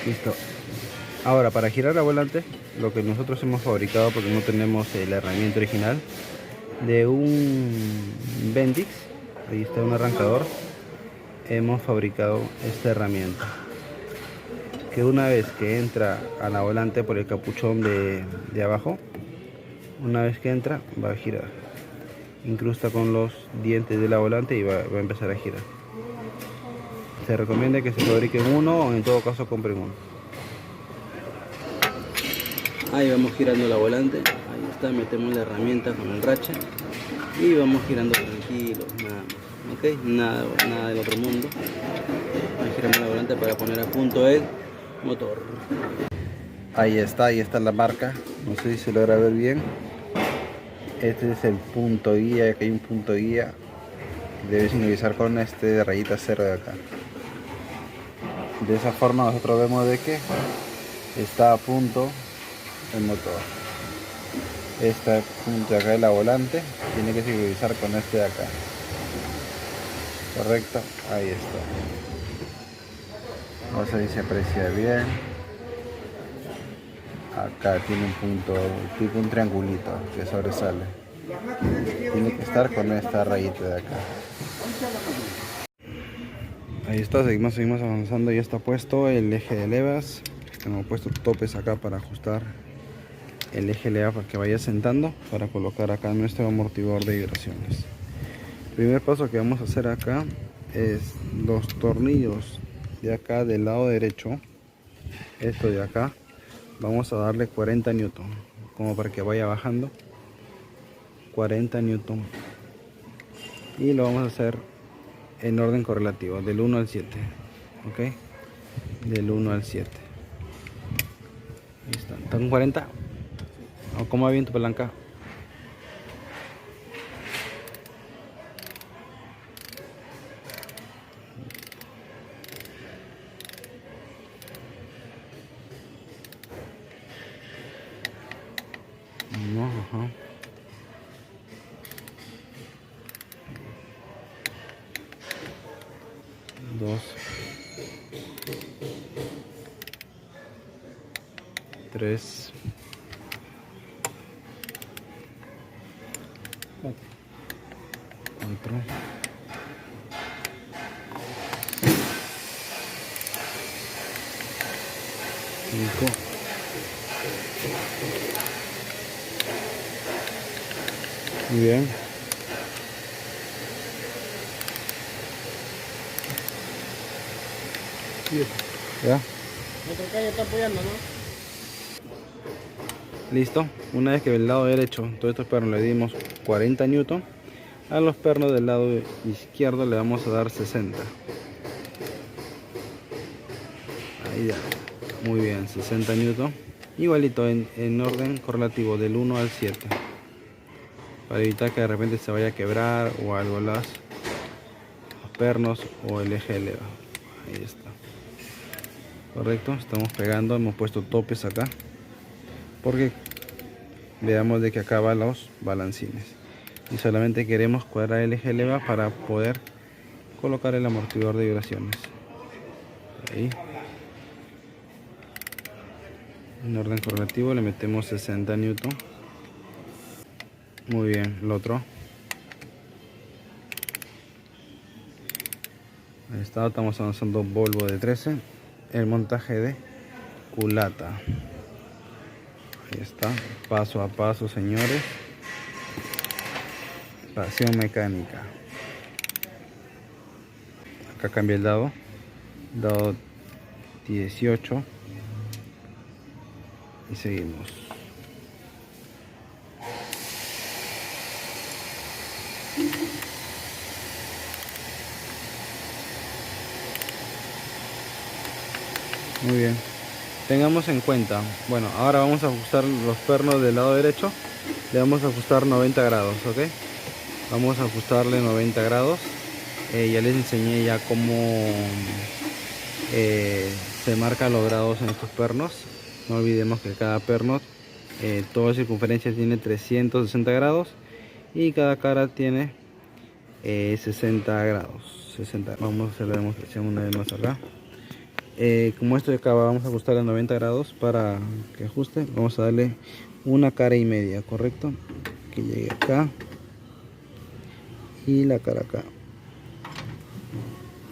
Listo. Ahora, para girar la volante, lo que nosotros hemos fabricado, porque no tenemos la herramienta original, de un Bendix, ahí está un arrancador, hemos fabricado esta herramienta, que una vez que entra a la volante por el capuchón de abajo, una vez que entra, va a girar. Incrusta con los dientes de la volante y va a empezar a girar. Se recomienda que se fabriquen uno o en todo caso compren uno. Ahí vamos girando la volante, ahí está, metemos la herramienta con el ratchet y vamos girando tranquilos, nada más, ok, nada del otro mundo. Vamos girando la volante para poner a punto el motor. Ahí está la marca, no sé si se logra ver bien. Este es el punto guía, aquí hay un punto guía, debe finalizar con este de rayita 0 de acá. De esa forma nosotros vemos de que está a punto el motor. Este punto de acá de la volante tiene que sincronizar con este de acá. Correcto, ahí está. No sé si se aprecia bien. Acá tiene un punto, tipo un triangulito que sobresale. Tiene que estar con esta rayita de acá. Ahí está, seguimos avanzando. Ya está puesto el eje de levas. Hemos puesto topes acá para ajustar el eje leva para que vaya sentando, para colocar acá nuestro amortiguador de vibraciones. El primer paso que vamos a hacer acá es los tornillos de acá del lado derecho, esto de acá, vamos a darle 40 newton, como para que vaya bajando 40 newton, y lo vamos a hacer en orden correlativo, del 1 al 7, ok, del 1 al 7. Listo. ¿Está con 40? ¿O cómo va bien tu palanca? No, ajá. Dos, tres, cuatro, cinco, muy bien. ¿Ya? Nuestra calle está apoyando, ¿no? Listo. Una vez que del lado derecho todos estos pernos le dimos 40 newton, a los pernos del lado izquierdo le vamos a dar 60. Ahí ya. Muy bien, 60 newton. Igualito en orden correlativo del 1 al 7. Para evitar que de repente se vaya a quebrar o algo los pernos o el eje de leva. Ahí está. Correcto, estamos pegando, hemos puesto topes acá. Porque veamos de que acá van los balancines. Y solamente queremos cuadrar el eje de leva para poder colocar el amortiguador de vibraciones. Ahí. En orden correlativo le metemos 60 newton. Muy bien, el otro. Ahí está, estamos avanzando Volvo de 13. El montaje de culata. Ahí está, paso a paso, señores. Pasión mecánica. Acá cambia el dado. Dado 18. Y seguimos. Muy bien. Tengamos en cuenta, bueno, ahora vamos a ajustar los pernos del lado derecho. Le vamos a ajustar 90 grados, ok. Vamos a ajustarle 90 grados. Ya les enseñé ya cómo se marcan los grados en estos pernos. No olvidemos que cada perno, toda circunferencia tiene 360 grados y cada cara tiene 60 grados. 60. Vamos a hacer la demostración una vez más acá. Como esto de acá vamos a ajustar a 90 grados para que ajuste, vamos a darle una cara y media, correcto, que llegue acá y la cara acá.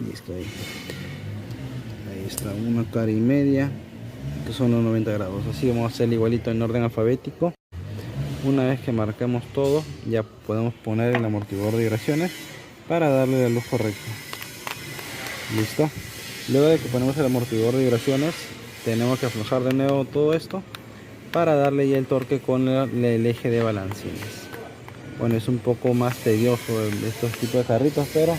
Listo, ahí está, una cara y media, que son los 90 grados. Así vamos a hacer igualito en orden alfabético. Una vez que marcamos todo, ya podemos poner el amortiguador de vibraciones para darle la luz correcta. Listo. Luego de que ponemos el amortiguador de vibraciones, tenemos que aflojar de nuevo todo esto para darle ya el torque con el eje de balancines. Bueno, es un poco más tedioso estos tipos de carritos, pero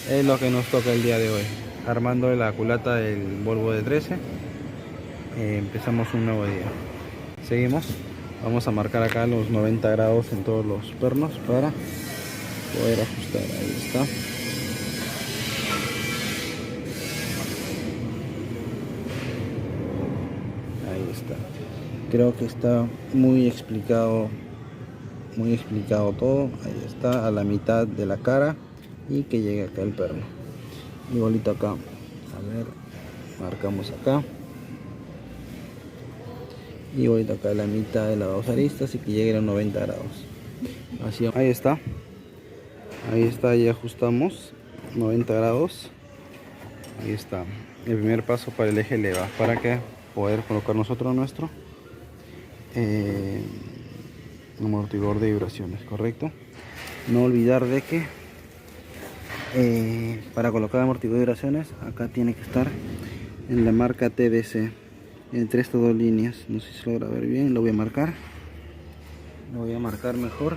es lo que nos toca el día de hoy. Armando la culata del Volvo de 13, empezamos un nuevo día. Seguimos. Vamos a marcar acá los 90 grados en todos los pernos para poder ajustar. Ahí está. Ahí está. Creo que está muy explicado todo. Ahí está, a la mitad de la cara y que llegue acá el perno. Igualito acá. A ver, marcamos acá. Y ahorita acá la mitad de las dos aristas y que llegue a los 90 grados. Así, ahí está, ya ajustamos 90 grados. Ahí está el primer paso para el eje leva, para que poder colocar nosotros nuestro amortiguador de vibraciones, correcto. No olvidar de que para colocar amortiguador de vibraciones acá tiene que estar en la marca TDC entre estas dos líneas. No sé si se logra ver bien, lo voy a marcar mejor.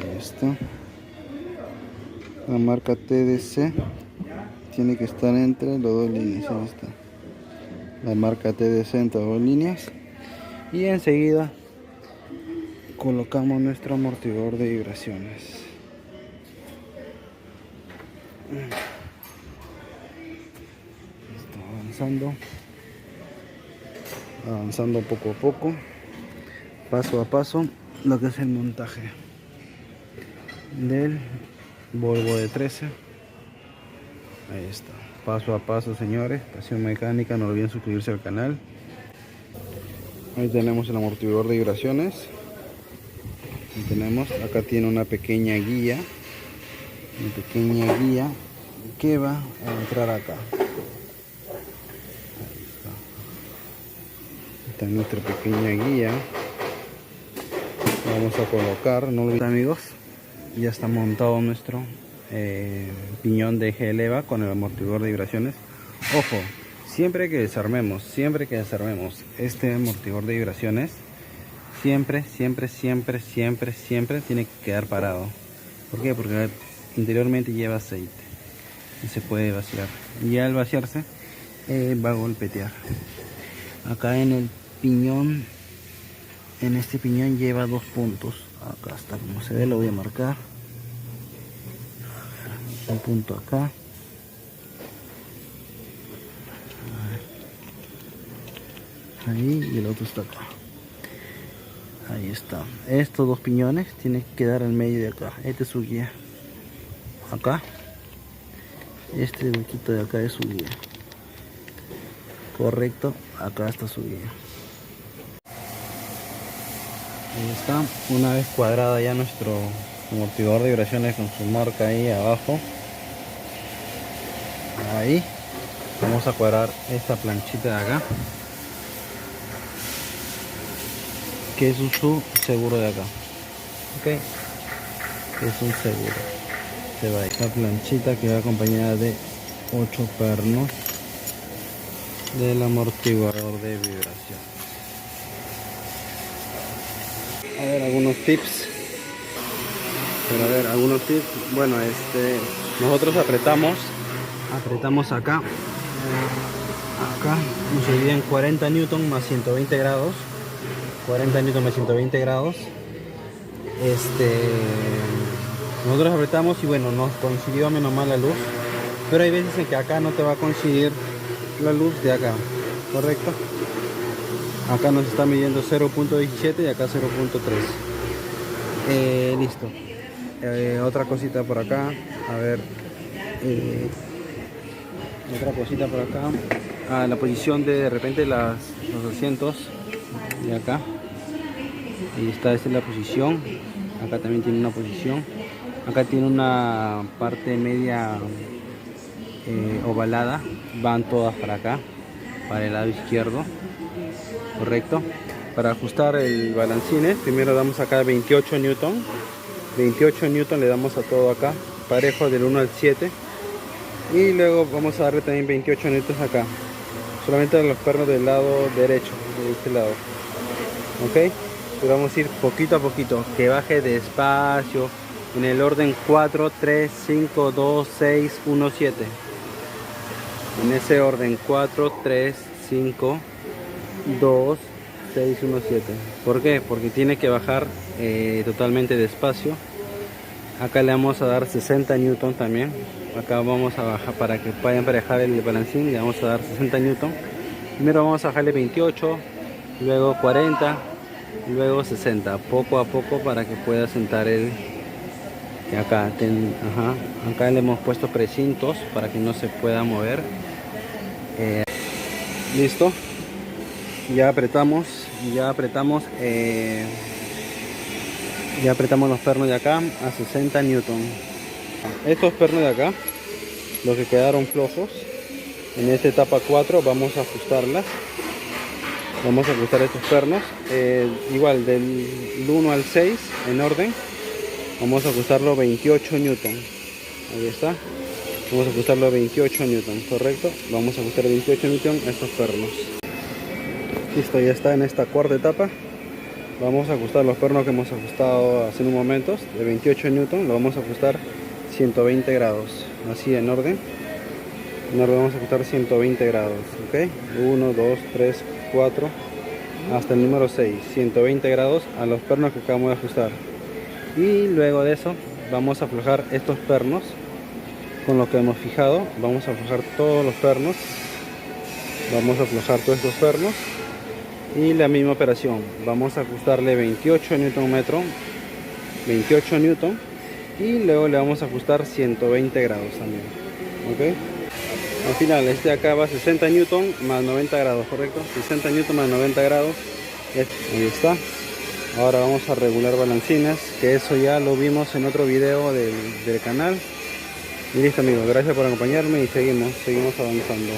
Ahí está, la marca TDC tiene que estar entre las dos líneas. Ahí está la marca TDC entre dos líneas y enseguida colocamos nuestro amortiguador de vibraciones. Está avanzando poco a poco, paso a paso, lo que es el montaje del Volvo de 13. Ahí está, paso a paso, señores. Pasión Mecánica, no olviden suscribirse al canal. Ahí tenemos el amortiguador de vibraciones. Acá tiene una pequeña guía que va a entrar acá. Esta es nuestra pequeña guía. Vamos a colocar, no olviden, amigos, ya está montado nuestro piñón de eje leva con el amortiguador de vibraciones. Ojo, siempre que desarmemos este amortiguador de vibraciones, siempre tiene que quedar parado. ¿Por qué? Porque interiormente lleva aceite y se puede vaciar, y al vaciarse va a golpetear. Acá en el piñón, en este piñón lleva dos puntos. Acá está, como se ve, lo voy a marcar. Un punto acá. Ahí, y el otro está acá. Ahí está. Estos dos piñones tienen que quedar en medio de acá. Este es su guía. Acá. Este huequito de acá es su guía. Correcto. Acá está su guía. Ahí está. Una vez cuadrada ya nuestro amortiguador de vibraciones con su marca ahí abajo. Ahí. Vamos a cuadrar esta planchita de acá, que es su seguro de acá. Ok, es un seguro. Se va esta planchita que va acompañada de 8 pernos del amortiguador de vibración. A ver, algunos tips. Bueno, nosotros apretamos acá, nos dividen 40 newton más 120 grados. 40 newton más 120 grados. Nosotros apretamos y bueno, nos coincidió menos mal la luz, pero hay veces en que acá no te va a coincidir la luz de acá, correcto. Acá nos está midiendo 0.17 y acá 0.3. Listo. Otra cosita por acá. A ver. Otra cosita por acá. La posición de repente los asientos. De acá. Ahí está, esta es la posición. Acá también tiene una posición. Acá tiene una parte media ovalada. Van todas para acá, para el lado izquierdo. Correcto. Para ajustar el balancines, primero damos acá 28 newton. 28 newton le damos a todo acá, parejo del 1 al 7. Y luego vamos a darle también 28 newton acá. Solamente a los pernos del lado derecho, de este lado. Ok. Y vamos a ir poquito a poquito, que baje despacio, en el orden 4, 3, 5, 2, 6, 1, 7. En ese orden 4, 3, 5, 2, 6, 1, 7. ¿Por qué? Porque tiene que bajar totalmente despacio. Acá le vamos a dar 60 newton también. Acá vamos a bajar para que pueda emparejar el balancín. Le vamos a dar 60 newton. Primero vamos a bajarle 28, luego 40, luego 60. Poco a poco para que pueda sentar el... Acá, acá le hemos puesto precintos para que no se pueda mover. Listo. Ya apretamos los pernos de acá a 60 newton. Estos pernos de acá, los que quedaron flojos, en esta etapa 4 vamos a ajustarlas. Vamos a ajustar estos pernos, igual del 1 al 6 en orden. Vamos a ajustarlo 28 newton. Ahí está. Vamos a ajustarlo a 28 newton, correcto. Vamos a ajustar 28 newton a estos pernos. Listo, ya está en esta cuarta etapa. Vamos a ajustar los pernos que hemos ajustado hace unos momentos de 28 newton. Lo vamos a ajustar 120 grados. Así en orden. Vamos a ajustar 120 grados. Ok. 1, 2, 3, 4. Hasta el número 6. 120 grados a los pernos que acabamos de ajustar. Y luego de eso vamos a aflojar estos pernos con lo que hemos fijado. Vamos a aflojar todos los pernos. Vamos a aflojar todos estos pernos. Y la misma operación. Vamos a ajustarle 28 Nm. 28 newton. Y luego le vamos a ajustar 120 grados también. Ok. Al final este acá va a 60 newton más 90 grados, correcto. 60 newton más 90 grados. Ahí está. Ahora vamos a regular balancines, que eso ya lo vimos en otro video del canal. Y listo amigos, gracias por acompañarme y seguimos avanzando.